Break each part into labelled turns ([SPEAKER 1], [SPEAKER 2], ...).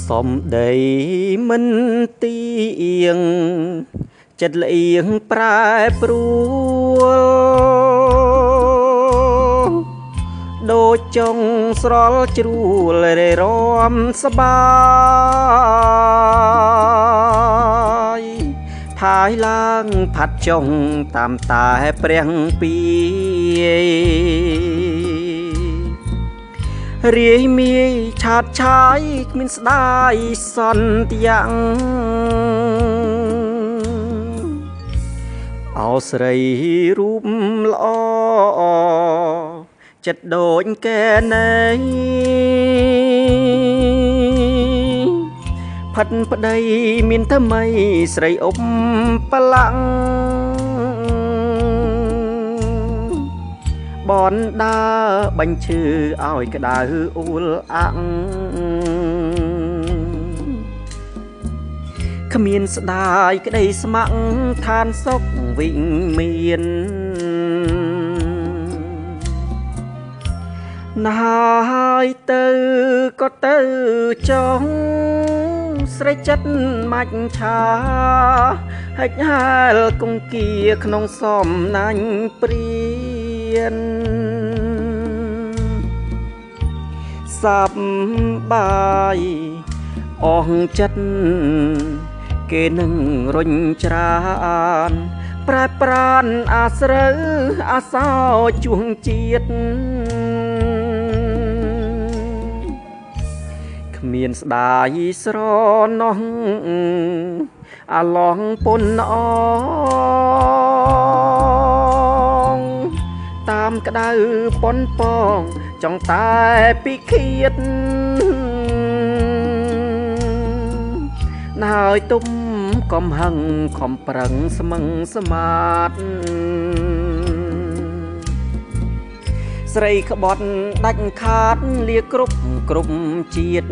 [SPEAKER 1] សំដីមិនទៀងចិត្តលៀងប្រែប្រួលដូចចង់ស្រល់ជ្រួលរេរាំសបាយផាយឡើងផាត់ចុងតាមតែព្រះពីរាយមាយឆាតឆាយគ្មានស្ដាយសន្តិយ៉ាងអោស្រីរូបល្អចិត្តដូចកែណៃផិតប្តីមានថ្មីស្រីអុបបលាំងបនដើបាញ់ឈឺឲ្យក្តៅអ៊ូលអាក់គ្មានស្ដាយក្តីស្ម័គ្រឋានសុខវិមានណាហើយទៅក៏ទៅចង់ស្រីចិត្តមាច់ឆាហិចហែលគង្គាក្នុងសំណាញ់ព្រានសាប់បាយអស់ចិត្តគេនឹងរុញច្រានប្រែប្រានអាស្រូវអាសោជួងជាតិគ្មានស្ដាយស្រណោះអាឡងពុនអងតាមក្តៅប៉ុនប៉ងចង់តែពីឃាតណាហើយទុំកំហឹងខំប្រឹងស្មឹងស្មាតស្រីក្បត់ដាច់ខាតលាគ្រប់ជាតិ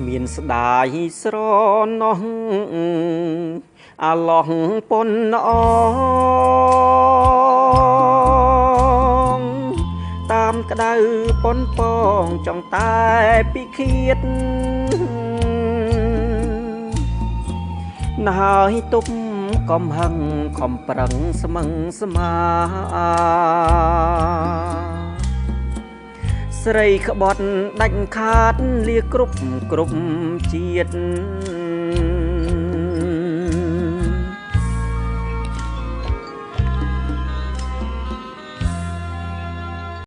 [SPEAKER 1] មានស្ដាយស្រណោះអាឡោះប៉ុនអងតាមក្តៅប៉ុនប៉ងចង់តែពីឃាតណាហើយទុំកំហឹងខំប្រឹងស្មឹងស្មាស្រីក្បត់ដាច់ខាតលាគ្រប់ជាតិ